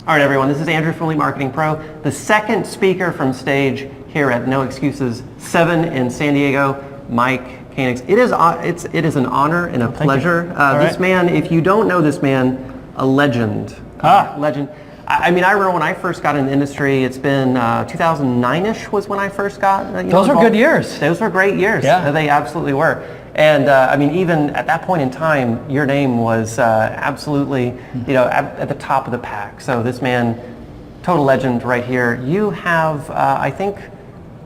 All right, everyone, this is Andrew from Elite Marketing Pro, the second speaker from stage here at No Excuses 7 in San Diego, Mike Koenigs. It is an honor and a pleasure. This man, if you don't know this man, a legend. Legend. I mean, I remember when I first got in the industry, it's been 2009-ish was when I first got Those were good years. Those were great years. Yeah. They absolutely were. And I mean, even at that point in time, your name was absolutely, at the top of the pack. So this man, total legend right here. You have, I think,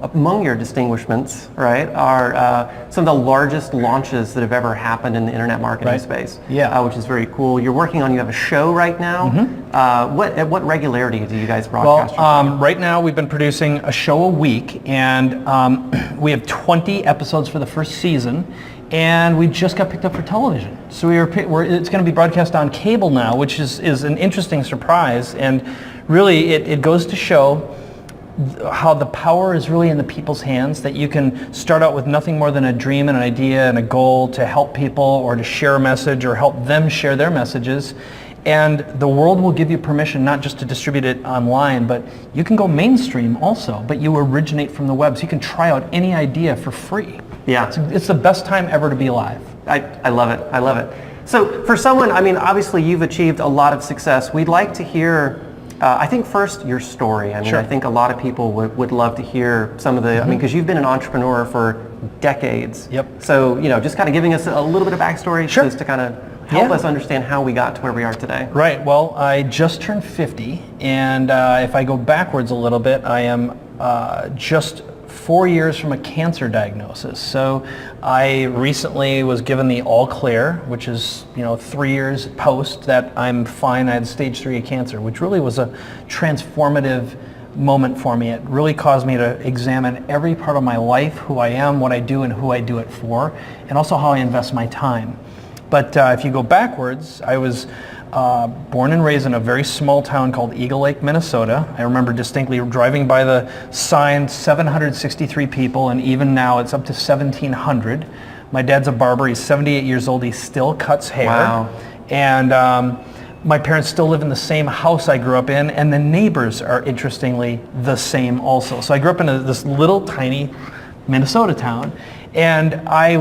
among your distinguishments, right, are some of the largest launches that have ever happened in the internet marketing space. Yeah. Which is very cool. You have a show right now. At what regularity do you guys broadcast? Well, right now we've been producing a show a week, and we have 20 episodes for the first season, and we just got picked up for television. So it's going to be broadcast on cable now, which is an interesting surprise, and really it goes to show how the power is really in the people's hands, that you can start out with nothing more than a dream and an idea and a goal to help people or to share a message or help them share their messages. And the world will give you permission not just to distribute it online, but you can go mainstream also, but you originate from the web, so you can try out any idea for free. Yeah. It's the best time ever to be alive. I love it. I love it. So for someone, I mean, obviously you've achieved a lot of success. We'd like to hear I think first your story. I mean, I think a lot of people would love to hear some of the, I mean, because you've been an entrepreneur for decades. Yep. So, just kind of giving us a little bit of backstory just to kind of help us understand how we got to where we are today. Right. Well, I just turned 50, and if I go backwards a little bit, I am just 4 years from a cancer diagnosis. So I recently was given the all clear, which is 3 years post that I'm fine. I had stage 3 of cancer, which really was a transformative moment for me. It really caused me to examine every part of my life, who I am, what I do, and who I do it for, and also how I invest my time. But if you go backwards, I was born and raised in a very small town called Eagle Lake, Minnesota. I remember distinctly driving by the sign, 763 people, and even now it's up to 1,700. My dad's a barber. He's 78 years old. He still cuts hair. Wow. And my parents still live in the same house I grew up in, and the neighbors are interestingly the same also. So I grew up in this little tiny Minnesota town, and I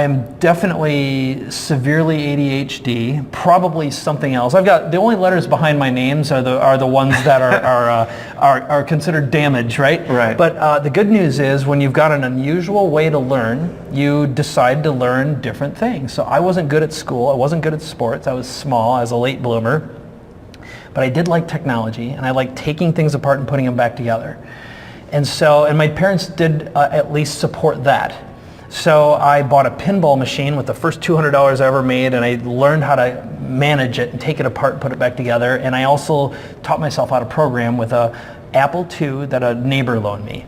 am definitely severely ADHD, probably something else. I've got the only letters behind my names are the ones that are considered damage, right? Right. But the good news is when you've got an unusual way to learn, you decide to learn different things. So I wasn't good at school. I wasn't good at sports. I was small. I was a late bloomer. But I did like technology, and I liked taking things apart and putting them back together. And my parents did at least support that. So I bought a pinball machine with the first $200 I ever made, and I learned how to manage it and take it apart and put it back together. And I also taught myself how to program with a Apple II that a neighbor loaned me.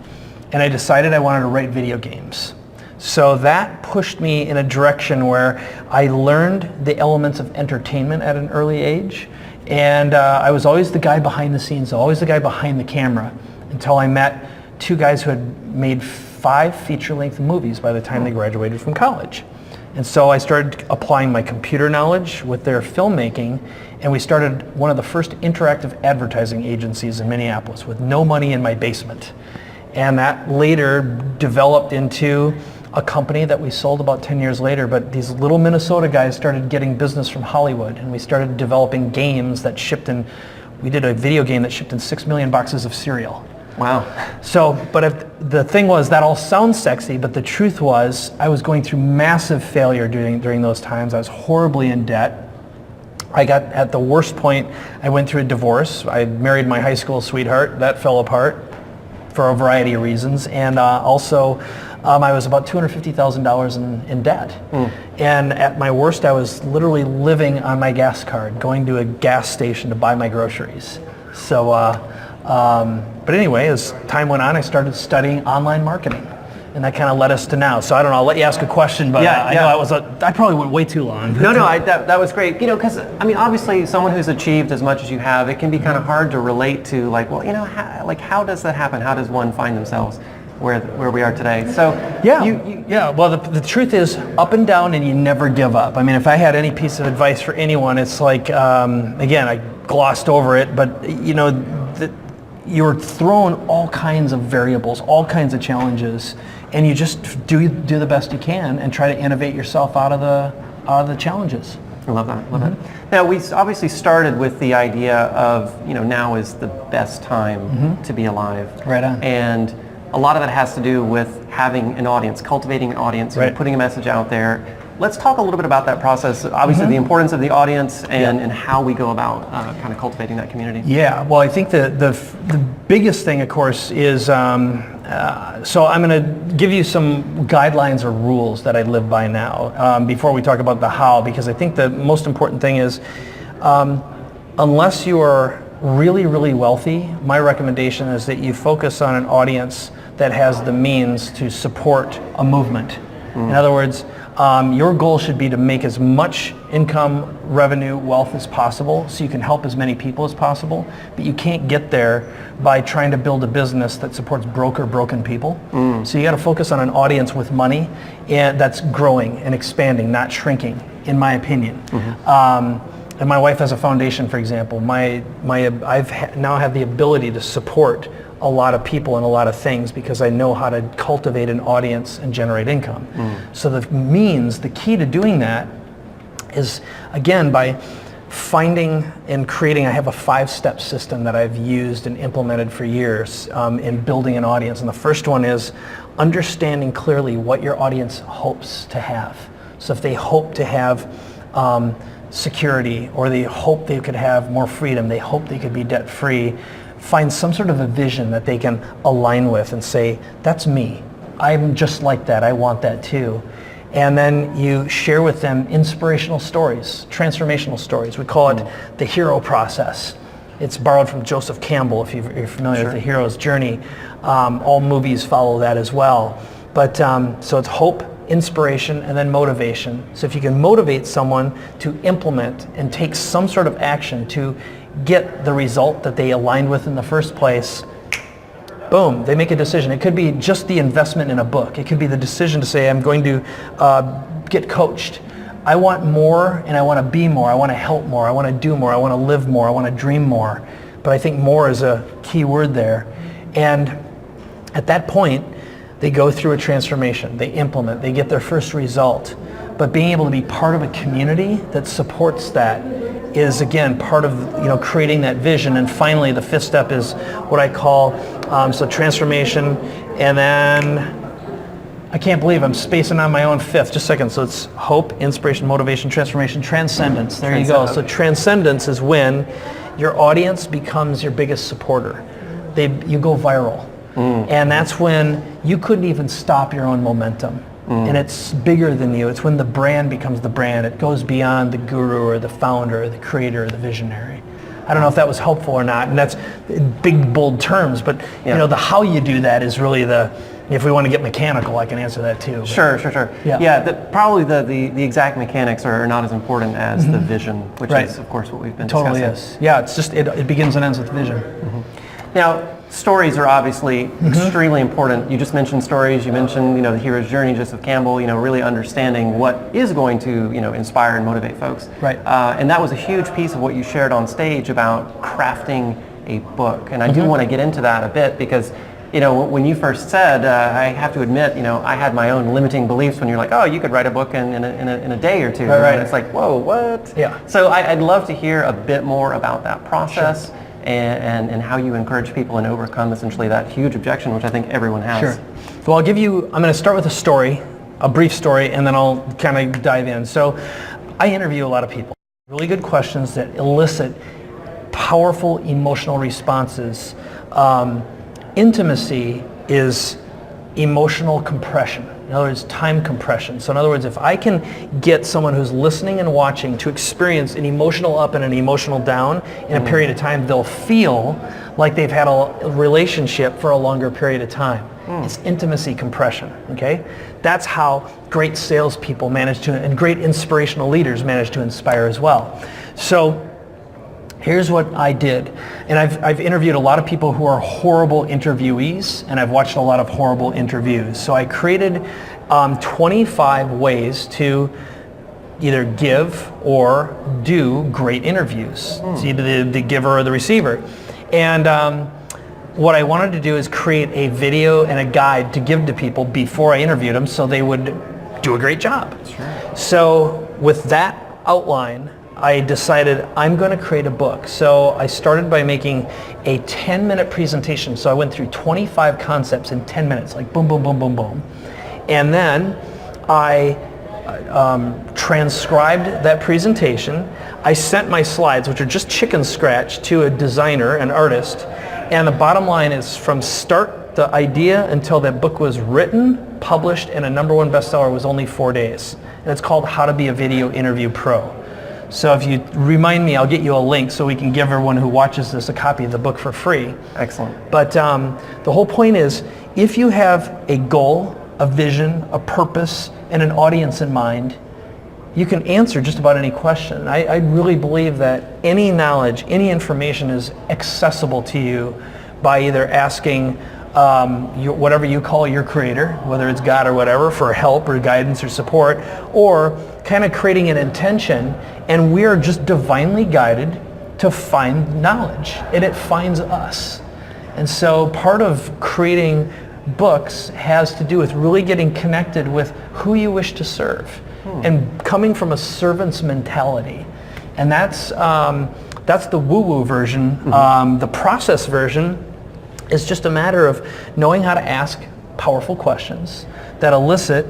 And I decided I wanted to write video games. So that pushed me in a direction where I learned the elements of entertainment at an early age. And I was always the guy behind the scenes, always the guy behind the camera, until I met two guys who had made 5 feature-length movies by the time they graduated from college. And so I started applying my computer knowledge with their filmmaking, and we started one of the first interactive advertising agencies in Minneapolis with no money in my basement. And that later developed into a company that we sold about 10 years later, but these little Minnesota guys started getting business from Hollywood, and we started developing games that shipped in, we did a video game that shipped in 6 million boxes of cereal. Wow. So, but the thing was, that all sounds sexy, but the truth was, I was going through massive failure during those times. I was horribly in debt. I got at the worst point, I went through a divorce. I married my high school sweetheart. That fell apart for a variety of reasons. And also, I was about $250,000 in debt. And at my worst, I was literally living on my gas card, going to a gas station to buy my groceries. So, but anyway, as time went on, I started studying online marketing, and that kind of led us to now. So I don't know, I'll let you ask a question, but I know I probably went way too long. No, that was great. Because, I mean, obviously someone who's achieved as much as you have, it can be kind of hard to relate to, like, well, how does that happen? How does one find themselves where we are today? So well, the truth is up and down, and you never give up. I mean, if I had any piece of advice for anyone, it's like, again, I glossed over it, but you're thrown all kinds of variables, all kinds of challenges, and you just do the best you can and try to innovate yourself out of the challenges. I love that. Love it. Now, we obviously started with the idea of, now is the best time to be alive. Right on. And a lot of that has to do with having an audience, cultivating an audience, Right. putting a message out there. Let's talk a little bit about that process. Obviously, the importance of the audience and how we go about kind of cultivating that community. Yeah, well, I think the biggest thing, of course, is so I'm going to give you some guidelines or rules that I live by now before we talk about the how, because I think the most important thing is unless you are really, really wealthy, my recommendation is that you focus on an audience that has the means to support a movement. In other words, your goal should be to make as much income, revenue, wealth as possible so you can help as many people as possible, but you can't get there by trying to build a business that supports broken people. So you got to focus on an audience with money and that's growing and expanding, not shrinking, in my opinion. And my wife has a foundation, for example. I've now have the ability to support a lot of people and a lot of things because I know how to cultivate an audience and generate income. So the key to doing that is, again, by finding and creating, I have a 5-step system that I've used and implemented for years in building an audience. And the first one is understanding clearly what your audience hopes to have. So if they hope to have security, or they hope they could have more freedom, they hope they could be debt free, find some sort of a vision that they can align with and say, that's me. I'm just like that. I want that too. And then you share with them inspirational stories, transformational stories. We call it the hero process. It's borrowed from Joseph Campbell, if you're familiar with the hero's journey. All movies follow that as well. But so it's hope, inspiration, and then motivation. So if you can motivate someone to implement and take some sort of action to get the result that they aligned with in the first place, boom, they make a decision. It could be just the investment in a book. It could be the decision to say, I'm going to get coached. I want more and I want to be more. I want to help more. I want to do more. I want to live more. I want to dream more. But I think more is a key word there. And at that point, they go through a transformation. They implement. They get their first result. But being able to be part of a community that supports that is, again, part of creating that vision. And finally, the 5th step is what I call so transformation, and then I can't believe I'm spacing on my own 5th. Just a second. So it's hope, inspiration, motivation, transformation, transcendence. There you go. So transcendence is when your audience becomes your biggest supporter. You go viral. And that's when you couldn't even stop your own momentum. And it's bigger than you. It's when the brand becomes the brand. It goes beyond the guru or the founder or the creator or the visionary. I don't know if that was helpful or not, and that's big, bold terms, but the how you do that is really if we want to get mechanical, I can answer that too. But. Sure. Yeah, probably the exact mechanics are not as important as the vision, which is, of course, what we've been discussing. Totally is. Yeah, it's just, it begins and ends with vision. Now, stories are obviously extremely important. You just mentioned stories. You mentioned, the hero's journey, Joseph Campbell. Really understanding what is going to, inspire and motivate folks. Right. And that was a huge piece of what you shared on stage about crafting a book. And I do want to get into that a bit because, when you first said, I have to admit, I had my own limiting beliefs when you're like, oh, you could write a book in a day or two. Right. And it's like, whoa, what? Yeah. So I'd love to hear a bit more about that process. Sure. And how you encourage people and overcome essentially that huge objection, which I think everyone has. Sure. So I'm going to start with a story, a brief story, and then I'll kind of dive in. So I interview a lot of people. Really good questions that elicit powerful emotional responses. Intimacy is emotional compression. In other words, time compression. So in other words, if I can get someone who's listening and watching to experience an emotional up and an emotional down in a period of time, they'll feel like they've had a relationship for a longer period of time. It's intimacy compression, okay? That's how great salespeople manage to, and great inspirational leaders manage to inspire as well. So here's what I did. And I've interviewed a lot of people who are horrible interviewees, and I've watched a lot of horrible interviews. So I created 25 ways to either give or do great interviews. It's either the giver or the receiver. And what I wanted to do is create a video and a guide to give to people before I interviewed them so they would do a great job. Sure. So with that outline, I decided I'm going to create a book. So I started by making a 10-minute presentation. So I went through 25 concepts in 10 minutes, like boom, boom, boom, boom, boom. And then I transcribed that presentation. I sent my slides, which are just chicken scratch, to a designer, an artist. And the bottom line is, from start the idea until that book was written, published, and a #1 bestseller was only 4 days. And it's called How to Be a Video Interview Pro. So if you remind me, I'll get you a link so we can give everyone who watches this a copy of the book for free. Excellent. But the whole point is, if you have a goal, a vision, a purpose, and an audience in mind, you can answer just about any question. I really believe that any knowledge, any information is accessible to you by either asking whatever you call your creator, whether it's God or whatever, for help or guidance or support, or kind of creating an intention, and we are just divinely guided to find knowledge, and it finds us. And so part of creating books has to do with really getting connected with who you wish to serve. And coming from a servant's mentality. And that's the woo-woo version. The process version is just a matter of knowing how to ask powerful questions that elicit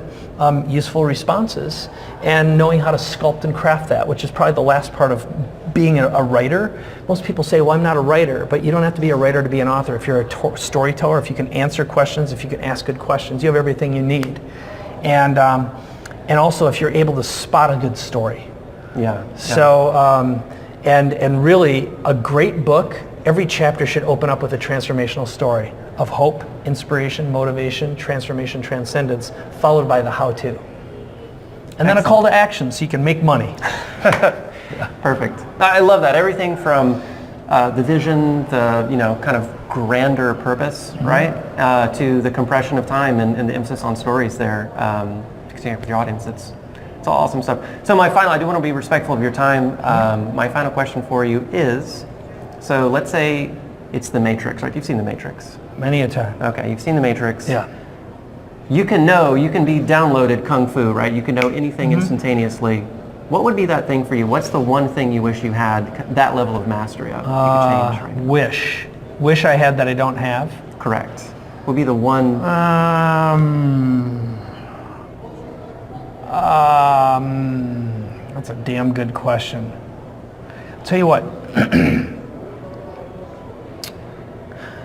useful responses, and knowing how to sculpt and craft that, which is probably the last part of being a writer. Most people say, well, I'm not a writer, but you don't have to be a writer to be an author. If you're a storyteller, if you can answer questions, if you can ask good questions, you have everything you need. And also if you're able to spot a good story. Yeah. So, and really a great book, every chapter should open up with a transformational story of hope, inspiration, motivation, transformation, transcendence, followed by the how-to. And then a call to action so you can make money. Perfect. I love that. Everything from the vision, the kind of grander purpose, right, to the compression of time and the emphasis on stories there. With your audience, it's all awesome stuff. So I do want to be respectful of your time. My final question for you is, so let's say it's The Matrix, right? You've seen The Matrix. Many a time. Okay, you've seen The Matrix. Yeah. You can be downloaded Kung Fu, right? You can know anything instantaneously. What would be that thing for you? What's the one thing you wish you had that level of mastery of? You could change right now? Wish I had that I don't have. Correct. Would be the one. That's a damn good question. I'll tell you what.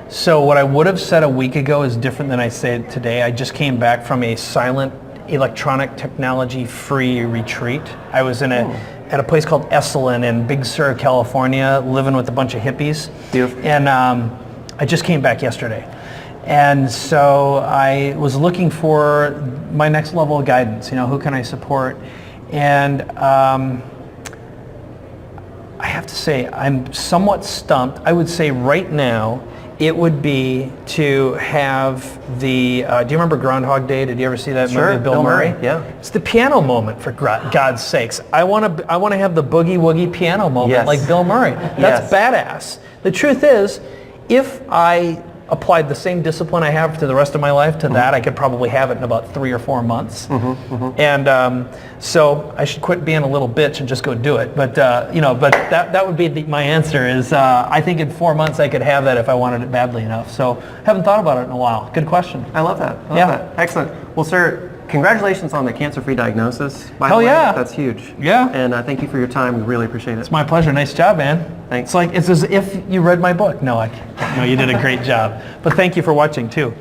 So what I would have said a week ago is different than I said today. I just came back from a silent electronic technology free retreat. I was at a place called Esalen in Big Sur, California, living with a bunch of hippies. Beautiful. And I just came back yesterday. And so I was looking for my next level of guidance, who can I support? And I have to say, I'm somewhat stumped. I would say right now, it would be to have the, do you remember Groundhog Day? Did you ever see that movie with Bill Murray? Yeah. It's the piano moment, for God's sakes. I want to have the boogie woogie piano moment like Bill Murray. That's badass. The truth is, if I applied the same discipline I have to the rest of my life to that, I could probably have it in about 3 or 4 months. And so I should quit being a little bitch and just go do it. But but that would be my answer. Is I think in 4 months I could have that if I wanted it badly enough. So haven't thought about it in a while. Good question. I love that. I love that. Excellent. Well, sir, congratulations on the cancer-free diagnosis. By the way, that's huge. Yeah. And thank you for your time. We really appreciate it. It's my pleasure. Nice job, man. Thanks. It's as if you read my book. No, you did a great job. But thank you for watching too.